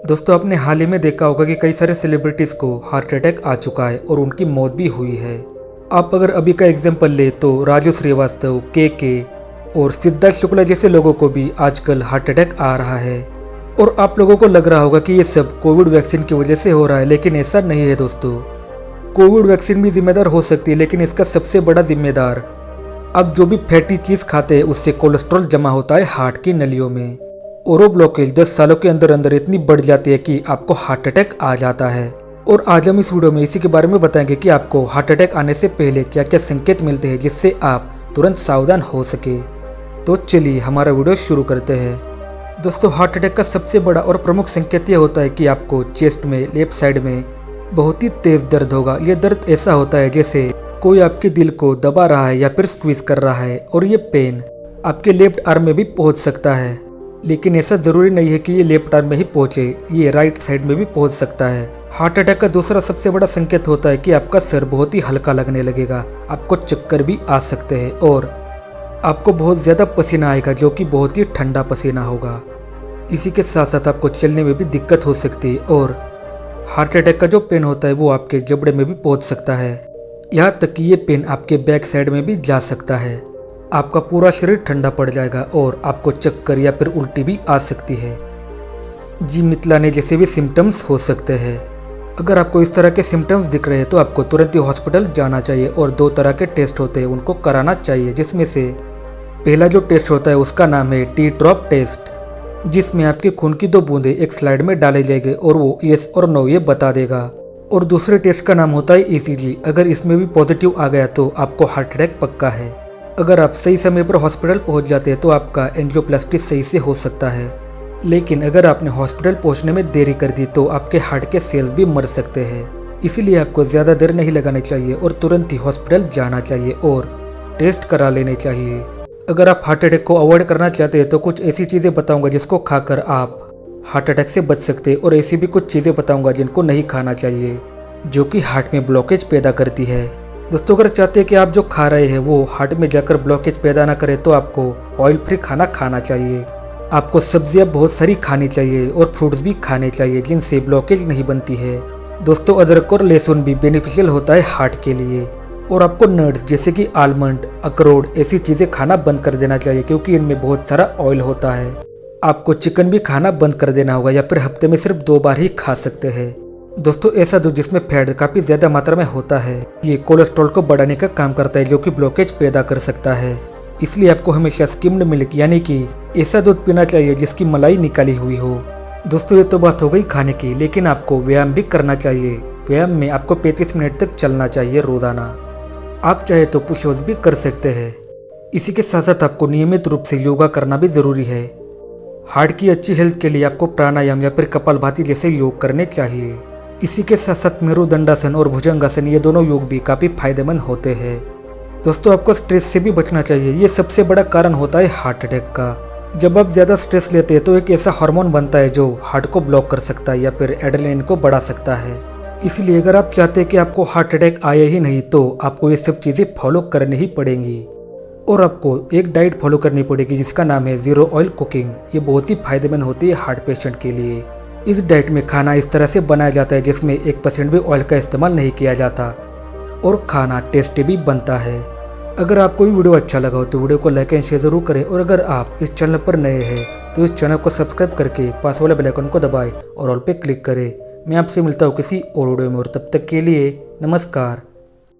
दोस्तों आपने हाल ही में देखा होगा कि कई सारे सेलिब्रिटीज़ को हार्ट अटैक आ चुका है और उनकी मौत भी हुई है। आप अगर अभी का एग्जांपल ले तो राजू श्रीवास्तव, के और सिद्धार्थ शुक्ला जैसे लोगों को भी आजकल हार्ट अटैक आ रहा है। और आप लोगों को लग रहा होगा कि ये सब कोविड वैक्सीन की वजह से हो रहा है, लेकिन ऐसा नहीं है दोस्तों। कोविड वैक्सीन भी जिम्मेदार हो सकती है, लेकिन इसका सबसे बड़ा जिम्मेदार आप जो भी फैटी चीज़ खाते हैं उससे कोलेस्ट्रॉल जमा होता है हार्ट की नलियों में, और वो ब्लॉकेज 10 सालों के अंदर अंदर इतनी बढ़ जाती है कि आपको हार्ट अटैक आ जाता है। और आज हम इस वीडियो में इसी के बारे में बताएंगे कि आपको हार्ट अटैक आने से पहले क्या क्या संकेत मिलते हैं जिससे आप तुरंत सावधान हो सके। तो चलिए हमारा वीडियो शुरू करते हैं। दोस्तों हार्ट अटैक का सबसे बड़ा और प्रमुख संकेत यह होता है कि आपको चेस्ट में लेफ्ट साइड में बहुत ही तेज दर्द होगा। यह दर्द ऐसा होता है जैसे कोई आपके दिल को दबा रहा है या फिर स्क्वीज कर रहा है, और ये पेन आपके लेफ्ट आर्म में भी पहुंच सकता है। लेकिन ऐसा जरूरी नहीं है कि ये लेफ्ट आर्म में ही पहुंचे, ये राइट साइड में भी पहुंच सकता है। हार्ट अटैक का दूसरा सबसे बड़ा संकेत होता है कि आपका सर बहुत ही हल्का लगने लगेगा, आपको चक्कर भी आ सकते हैं और आपको बहुत ज़्यादा पसीना आएगा जो कि बहुत ही ठंडा पसीना होगा। इसी के साथ साथ आपको चलने में भी दिक्कत हो सकती है, और हार्ट अटैक का जो पेन होता है वो आपके जबड़े में भी पहुंच सकता है। यहाँ तक कि ये पेन आपके बैक साइड में भी जा सकता है। आपका पूरा शरीर ठंडा पड़ जाएगा और आपको चक्कर या फिर उल्टी भी आ सकती है। जी मितलाने जैसे भी सिम्टम्स हो सकते हैं। अगर आपको इस तरह के सिम्टम्स दिख रहे हैं तो आपको तुरंत ही हॉस्पिटल जाना चाहिए, और 2 तरह के टेस्ट होते हैं उनको कराना चाहिए, जिसमें से पहला जो टेस्ट होता है उसका नाम है टी ड्रॉप टेस्ट, जिसमें आपके खून की 2 बूंदें एक स्लाइड में डाली जाएगी और वो येस और नो ये बता देगा। और दूसरे टेस्ट का नाम होता है ECG। अगर इसमें भी पॉजिटिव आ गया तो आपको हार्ट अटैक पक्का है। अगर आप सही समय पर हॉस्पिटल पहुंच जाते हैं तो आपका एंजियोप्लास्टी सही से हो सकता है, लेकिन अगर आपने हॉस्पिटल पहुंचने में देरी कर दी तो आपके हार्ट के सेल्स भी मर सकते हैं। इसीलिए आपको ज़्यादा देर नहीं लगानी चाहिए और तुरंत ही हॉस्पिटल जाना चाहिए और टेस्ट करा लेने चाहिए। अगर आप हार्ट अटैक को अवॉइड करना चाहते हैं तो कुछ ऐसी चीज़ें बताऊंगा जिसको खाकर आप हार्ट अटैक से बच सकते हैं, और ऐसी भी कुछ चीज़ें बताऊंगा जिनको नहीं खाना चाहिए जो कि हार्ट में ब्लॉकेज पैदा करती है। दोस्तों अगर चाहते हैं कि आप जो खा रहे हैं वो हार्ट में जाकर ब्लॉकेज पैदा ना करे तो आपको ऑयल फ्री खाना खाना चाहिए। आपको सब्जियां बहुत सारी खानी चाहिए और फ्रूट्स भी खाने चाहिए जिनसे ब्लॉकेज नहीं बनती है। दोस्तों अदरक और लहसुन भी बेनिफिशियल होता है हार्ट के लिए। और आपको नट्स जैसे कि आलमंड, अखरोट ऐसी चीज़ें खाना बंद कर देना चाहिए क्योंकि इनमें बहुत सारा ऑयल होता है। आपको चिकन भी खाना बंद कर देना होगा या फिर हफ्ते में सिर्फ 2 बार ही खा सकते हैं। दोस्तों ऐसा दूध जिसमें फैट काफ़ी ज़्यादा मात्रा में होता है ये कोलेस्ट्रॉल को बढ़ाने का काम करता है जो कि ब्लॉकेज पैदा कर सकता है। इसलिए आपको हमेशा स्किम्ड मिल्क यानी कि ऐसा दूध पीना चाहिए जिसकी मलाई निकाली हुई हो। दोस्तों ये तो बात हो गई खाने की, लेकिन आपको व्यायाम भी करना चाहिए। व्यायाम में आपको 35 मिनट तक चलना चाहिए रोज़ाना। आप चाहे तो पुशअप्स भी कर सकते हैं। इसी के साथ साथ आपको नियमित रूप से योगा करना भी ज़रूरी है। हार्ट की अच्छी हेल्थ के लिए आपको प्राणायाम या फिर कपालभाति जैसे योग करने चाहिए। इसी के साथ साथ मेरुदंडासन और भुजंगासन ये दोनों योग भी काफ़ी फायदेमंद होते हैं। दोस्तों आपको स्ट्रेस से भी बचना चाहिए, ये सबसे बड़ा कारण होता है हार्ट अटैक का। जब आप ज़्यादा स्ट्रेस लेते हैं तो एक ऐसा हार्मोन बनता है जो हार्ट को ब्लॉक कर सकता है या फिर एड्रेनलिन को बढ़ा सकता है। इसलिए अगर आप चाहते हैं कि आपको हार्ट अटैक आए ही नहीं तो आपको ये सब चीज़ें फॉलो करनी ही पड़ेंगी। और आपको एक डाइट फॉलो करनी पड़ेगी जिसका नाम है ज़ीरो ऑयल कुकिंग। ये बहुत ही फायदेमंद होती है हार्ट पेशेंट के लिए। इस डाइट में खाना इस तरह से बनाया जाता है जिसमें 1% भी ऑयल का इस्तेमाल नहीं किया जाता और खाना टेस्टी भी बनता है। अगर आपको ये वीडियो अच्छा लगा हो तो वीडियो को लाइक एंड शेयर जरूर करें, और अगर आप इस चैनल पर नए हैं तो इस चैनल को सब्सक्राइब करके पास वाले बेल आइकन को दबाएं और ऑल पे क्लिक करें। मैं आपसे मिलता हूँ किसी और वीडियो में, और तब तक के लिए नमस्कार।